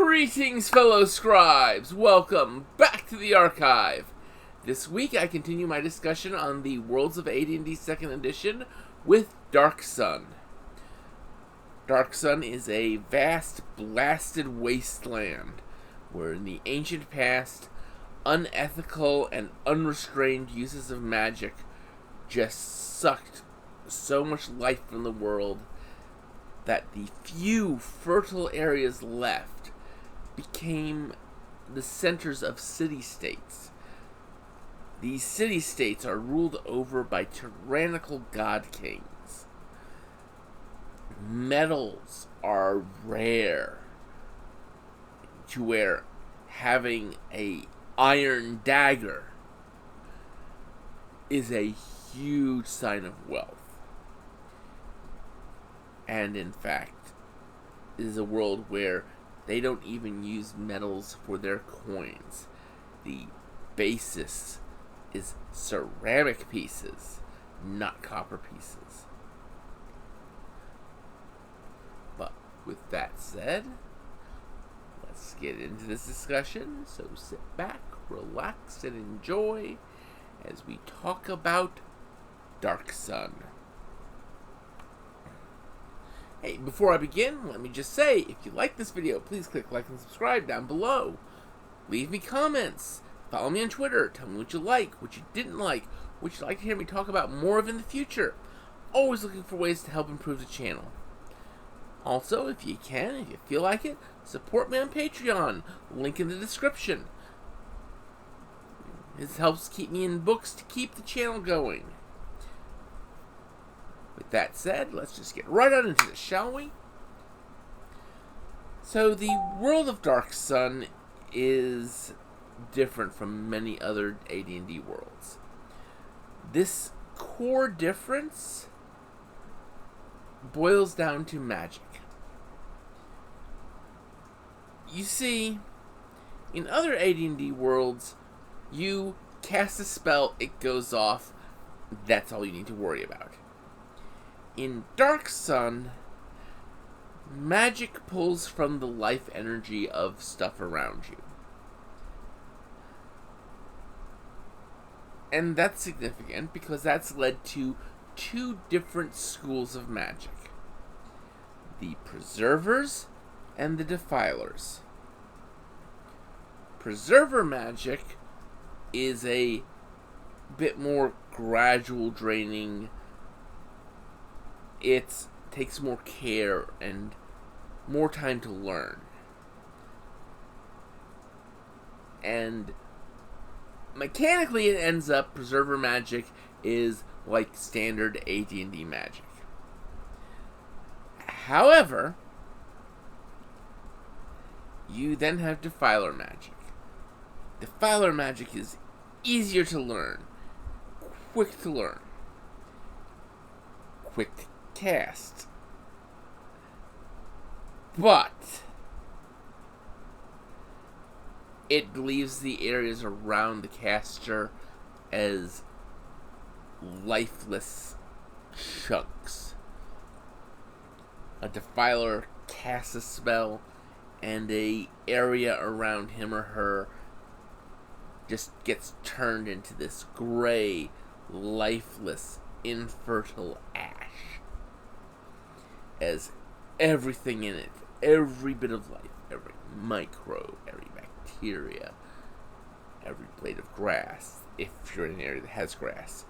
Greetings, fellow scribes! Welcome back to the archive. This week I continue my discussion on the Worlds of AD&D 2nd Edition with Dark Sun. Dark Sun is a vast, blasted wasteland where in the ancient past, unethical and unrestrained uses of magic just sucked so much life from the world that the few fertile areas left became the centers of city-states. These city-states are ruled over by tyrannical god-kings. Metals are rare, to where having a iron dagger is a huge sign of wealth. And in fact, it is a world where they don't even use metals for their coins. The basis is ceramic pieces, not copper pieces. But with that said, let's get into this discussion. So sit back, relax, and enjoy as we talk about Dark Sun. Hey, before I begin, let me just say, if you like this video, please click like and subscribe down below. Leave me comments. Follow me on Twitter. Tell me what you like, what you didn't like, what you'd like to hear me talk about more of in the future. Always looking for ways to help improve the channel. Also, if you can, if you feel like it, support me on Patreon. Link in the description. This helps keep me in books to keep the channel going. With that said, let's just get right on into this, shall we? So, the world of Dark Sun is different from many other AD&D worlds. This core difference boils down to magic. You see, in other AD&D worlds, you cast a spell, it goes off, that's all you need to worry about. In Dark Sun, magic pulls from the life energy of stuff around you. And that's significant because that's led to two different schools of magic. The Preservers and the Defilers. Preserver magic is a bit more gradual draining. It takes more care and more time to learn. And mechanically it ends up, Preserver magic is like standard AD&D magic. However, you then have Defiler magic. Defiler magic is easier to learn, quick to learn, quick to cast. But it leaves the areas around the caster as lifeless chunks. A Defiler casts a spell and a area around him or her just gets turned into this gray, lifeless, infertile ash. As everything in it, every bit of life, every microbe, every bacteria, every blade of grass, if you're in an area that has grass,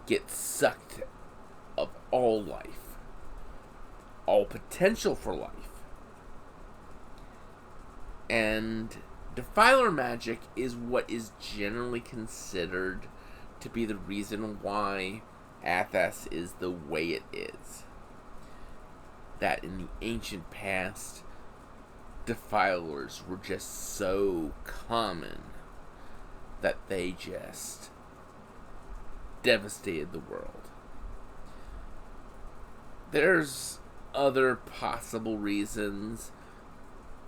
gets sucked of all life, all potential for life. And Defiler magic is what is generally considered to be the reason why Athas is the way it is. That in the ancient past, Defilers were just so common that they just devastated the world. There's other possible reasons.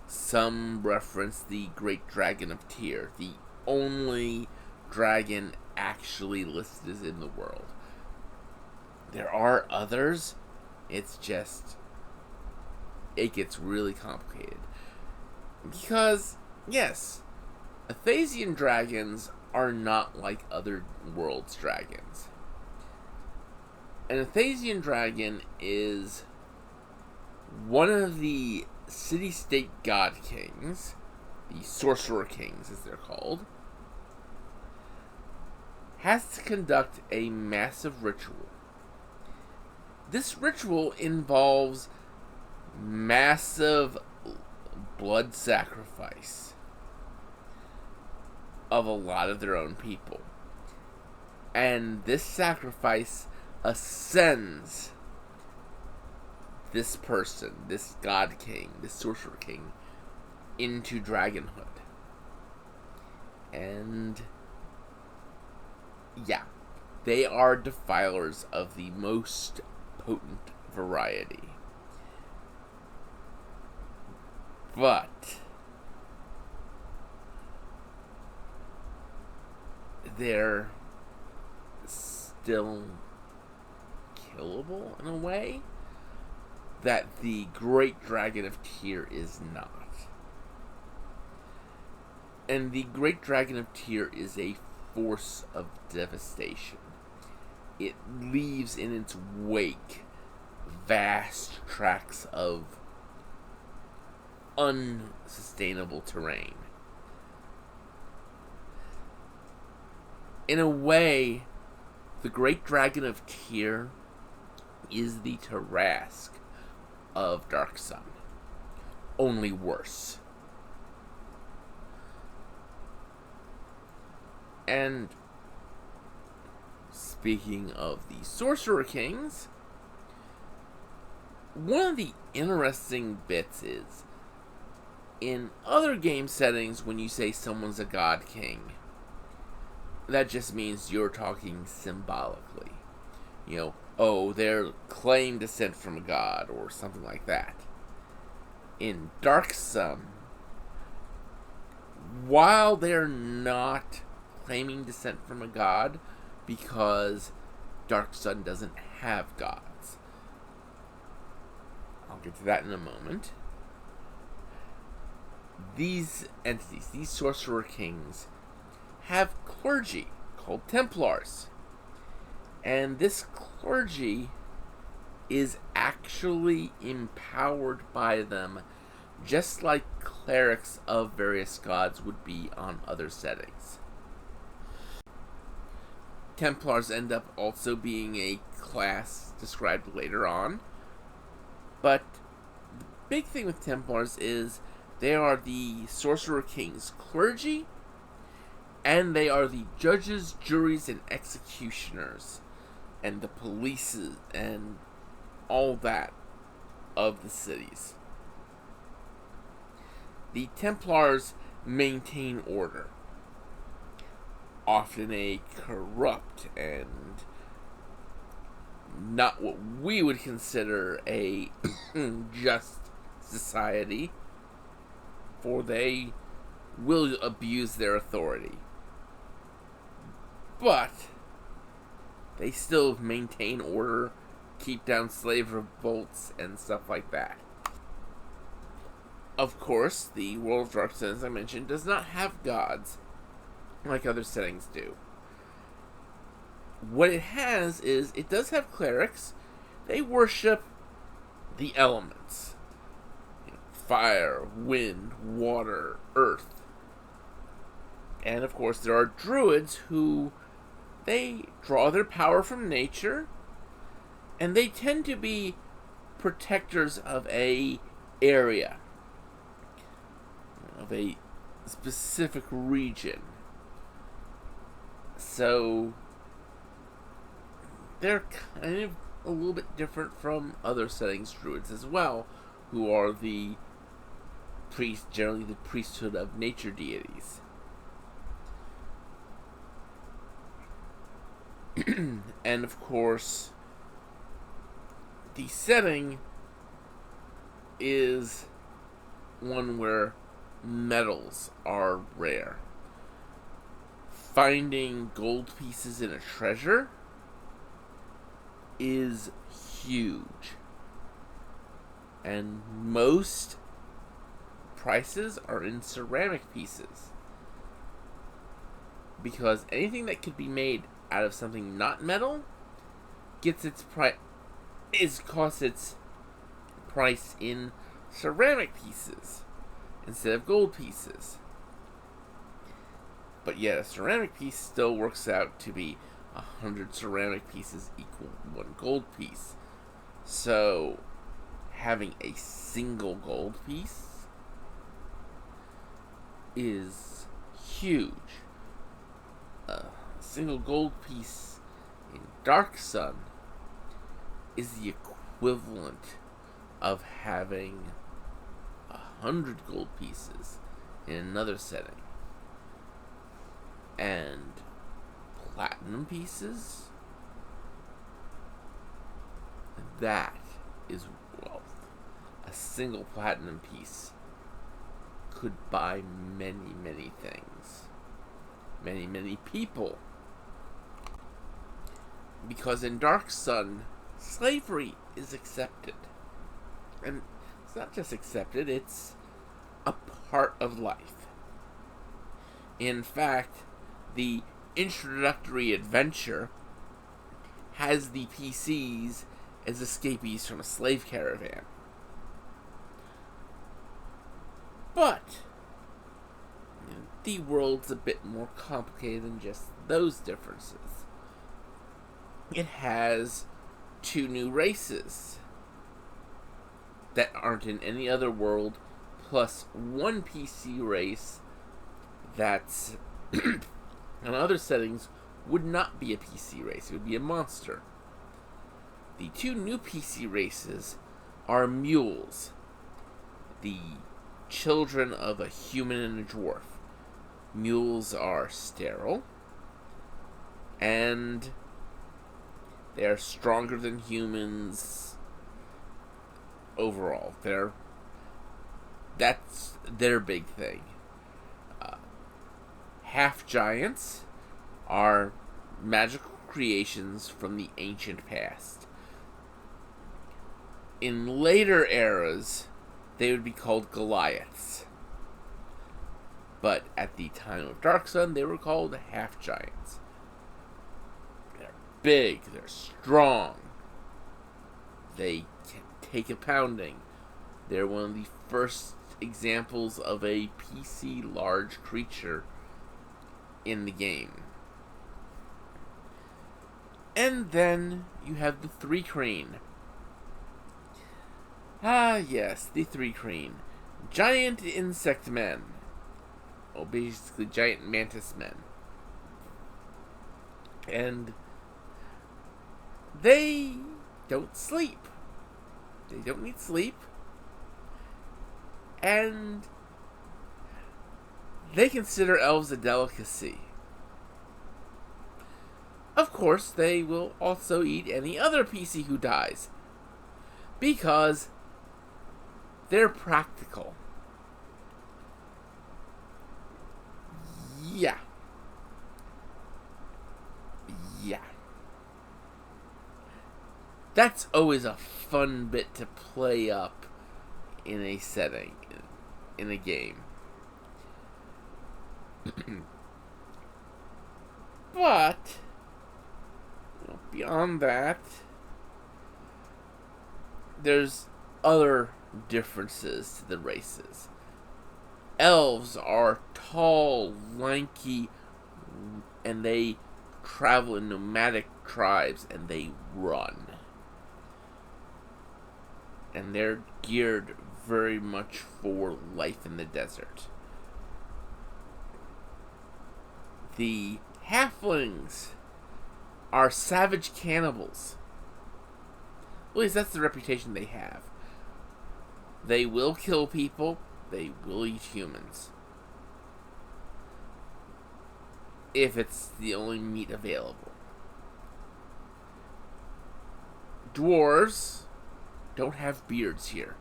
Some reference the Great Dragon of Tyr, the only dragon actually listed in the world. There are others. It's just, it gets really complicated. Because, yes, Athasian dragons are not like other worlds' dragons. An Athasian dragon is one of the city-state god kings, the sorcerer kings as they're called, has to conduct a massive ritual. This ritual involves massive blood sacrifice of a lot of their own people. And this sacrifice ascends this person, this god king, this sorcerer king, into dragonhood. And yeah, they are defilers of the most potent variety. But they're still killable in a way that the Great Dragon of Tyr is not. And the Great Dragon of Tyr is a force of devastation. It leaves in its wake vast tracts of unsustainable terrain. In a way, the Great Dragon of Tyr is the Tarrasque of Dark Sun, only worse. And speaking of the Sorcerer Kings, one of the interesting bits is, in other game settings, when you say someone's a god king, that just means you're talking symbolically. You know, oh, they're claim descent from a god, or something like that. In Dark Sun, while they're not claiming descent from a god, because Dark Sun doesn't have gods. I'll get to that in a moment. These entities, these Sorcerer Kings, have clergy called Templars. And this clergy is actually empowered by them, just like clerics of various gods would be on other settings. Templars end up also being a class described later on. But the big thing with Templars is they are the Sorcerer King's clergy, and they are the judges, juries, and executioners, and the police, and all that of the cities. The Templars maintain order, often a corrupt and not what we would consider a just society, for they will abuse their authority. But they still maintain order, keep down slave revolts, and stuff like that. Of course, the World of Dark Sun, as I mentioned, does not have gods like other settings do. What it has is, it does have clerics. They worship the elements. Fire, wind, water, earth. And of course there are druids who, they draw their power from nature, and they tend to be protectors of a area, of a specific region. So they're kind of a little bit different from other settings druids as well, who are the generally the priesthood of nature deities. And of course, the setting is one where metals are rare. Finding gold pieces in a treasure is huge. And most prices are in ceramic pieces. Because anything that could be made out of something not metal gets its costs its price in ceramic pieces instead of gold pieces. But yet a ceramic piece still works out to be 100 ceramic pieces equal 1 gold piece. So having a single gold piece is huge. A single gold piece in Dark Sun is the equivalent of having 100 gold pieces in another setting. And platinum pieces, that is wealth. A single platinum piece could buy many, many things. Many, many people. Because in Dark Sun, slavery is accepted. And it's not just accepted, it's a part of life. In fact, the introductory adventure has the PCs as escapees from a slave caravan. But the world's a bit more complicated than just those differences. It has 2 new races that aren't in any other world, plus 1 PC race that's in other settings would not be a PC race. It would be a monster. The 2 new PC races are mules, the children of a human and a dwarf. Mules are sterile, and they are stronger than humans overall. That's their big thing. Half-giants are magical creations from the ancient past. In later eras, they would be called Goliaths. But at the time of Dark Sun, they were called half-giants. They're big, they're strong. They can take a pounding. They're one of the first examples of a PC large creature in the game. And then you have the 3 crane. Ah, yes, the 3 crane. Giant insect men. Well, basically giant mantis men. And they don't sleep. They don't need sleep. And they consider elves a delicacy. Of course, they will also eat any other PC who dies. Because they're practical. Yeah. That's always a fun bit to play up in a setting, in a game. But beyond that, there's other differences to the races. Elves are tall, lanky, and they travel in nomadic tribes, and they run. And they're geared very much for life in the desert. The halflings are savage cannibals. At least that's the reputation they have. They will kill people. They will eat humans. If it's the only meat available. Dwarves don't have beards here.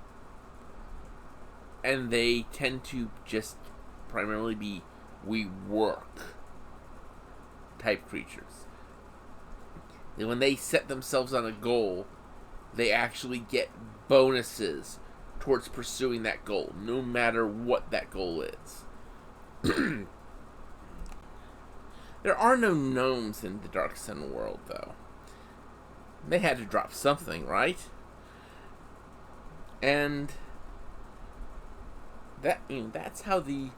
And they tend to just primarily be we work type creatures. And when they set themselves on a goal, they actually get bonuses towards pursuing that goal, no matter what that goal is. There are no gnomes in the Dark Sun world, though. They had to drop something, right? And that's how the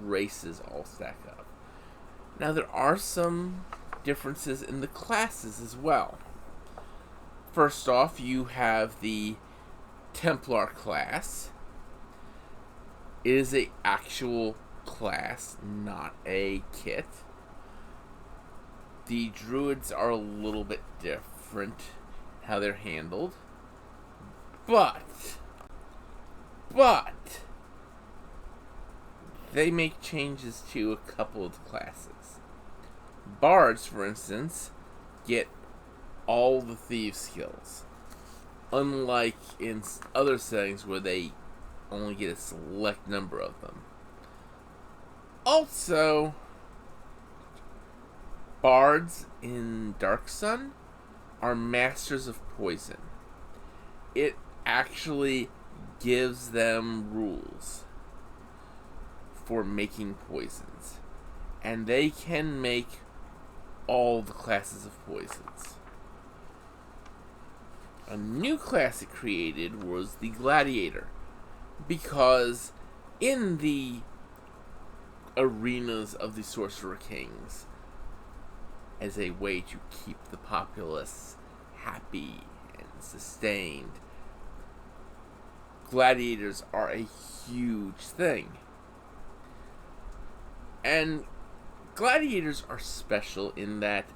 races all stack up. Now, there are some differences in the classes as well. First off, you have the Templar class. It is an actual class, not a kit. The druids are a little bit different how they're handled. But they make changes to a couple of the classes. Bards, for instance, get all the thieves' skills, unlike in other settings where they only get a select number of them. Also, bards in Dark Sun are masters of poison. It actually gives them rules for making poisons, and they can make all the classes of poisons. A new class it created was the Gladiator, because in the arenas of the Sorcerer Kings, as a way to keep the populace happy and sustained, gladiators are a huge thing. And gladiators are special in that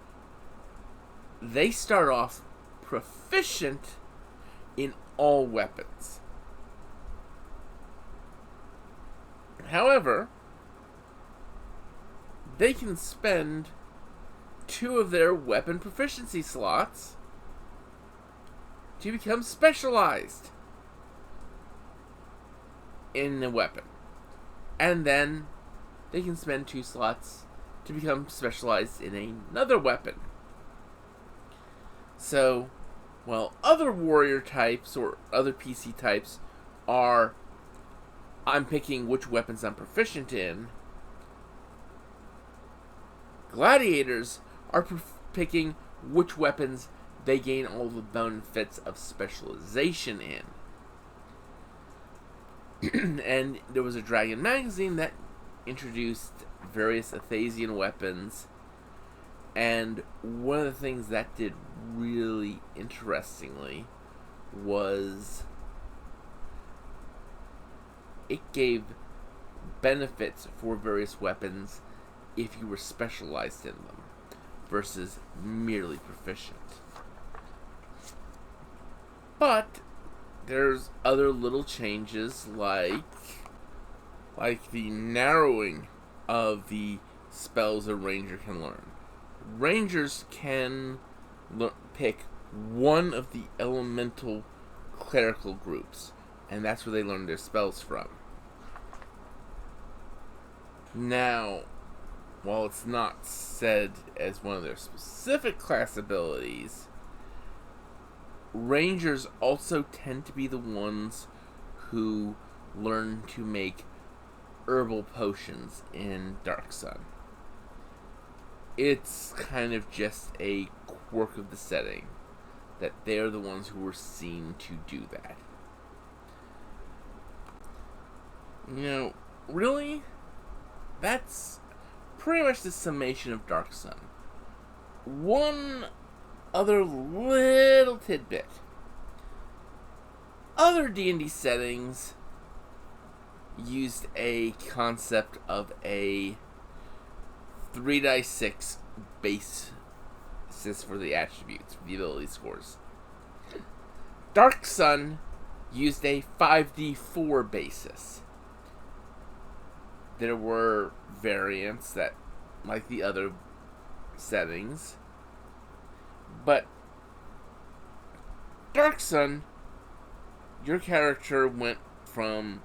they start off proficient in all weapons. However, they can spend 2 of their weapon proficiency slots to become specialized in a weapon. And then they can spend 2 slots to become specialized in another weapon. So, while other warrior types or other PC types are, I'm picking which weapons I'm proficient in, gladiators are picking which weapons they gain all the benefits of specialization in. And there was a Dragon magazine that introduced various Athasian weapons, and one of the things that did really interestingly was it gave benefits for various weapons if you were specialized in them versus merely proficient. But there's other little changes like the narrowing of the spells a ranger can learn. Rangers can pick one of the elemental clerical groups, and that's where they learn their spells from. Now, while it's not said as one of their specific class abilities, Rangers also tend to be the ones who learn to make herbal potions in Dark Sun. It's kind of just a quirk of the setting that they're the ones who were seen to do that. Really, that's pretty much the summation of Dark Sun. One other little tidbit. Other D&D settings used a concept of a 3d6 basis for the attributes, the ability scores. Dark Sun used a 5d4 basis. There were variants that, like the other settings, but Dark Sun, your character went from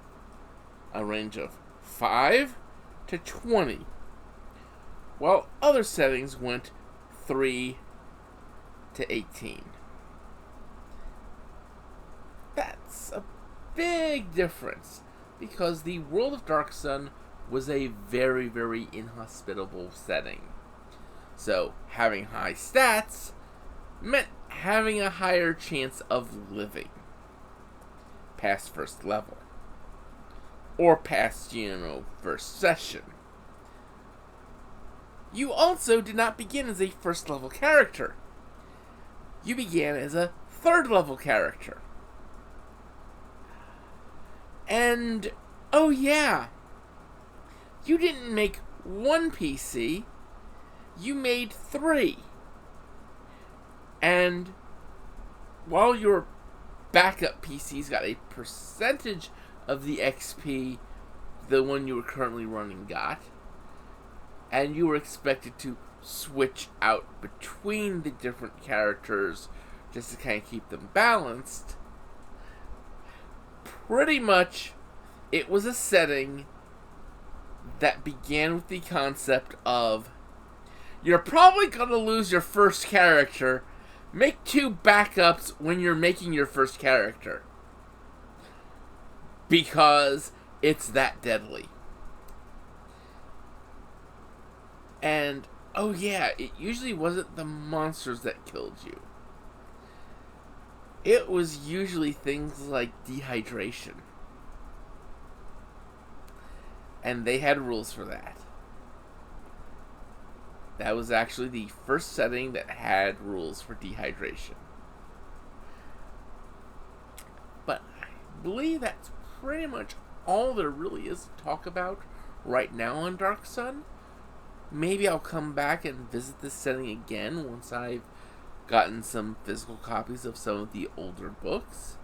a range of 5 to 20, while other settings went 3 to 18. That's a big difference, because the world of Dark Sun was a very, very inhospitable setting. So, having high stats meant having a higher chance of living past first level. Or past, first session. You also did not begin as a first level character. You began as a third level character. And, oh yeah, you didn't make one PC, you made 3. And while your backup PCs got a percentage of the XP the one you were currently running got, and you were expected to switch out between the different characters just to kind of keep them balanced, pretty much it was a setting that began with the concept of, you're probably going to lose your first character, make 2 backups when you're making your first character, because it's that deadly. And, oh yeah, it usually wasn't the monsters that killed you. It was usually things like dehydration. And they had rules for that. That was actually the first setting that had rules for dehydration. But I believe that's pretty much all there really is to talk about right now on Dark Sun. Maybe I'll come back and visit this setting again once I've gotten some physical copies of some of the older books,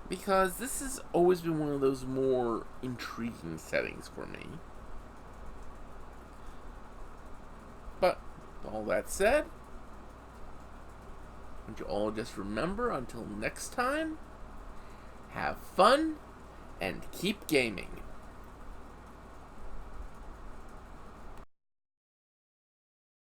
because this has always been one of those more intriguing settings for me. But, all that said, would you all just remember, until next time, have fun and keep gaming.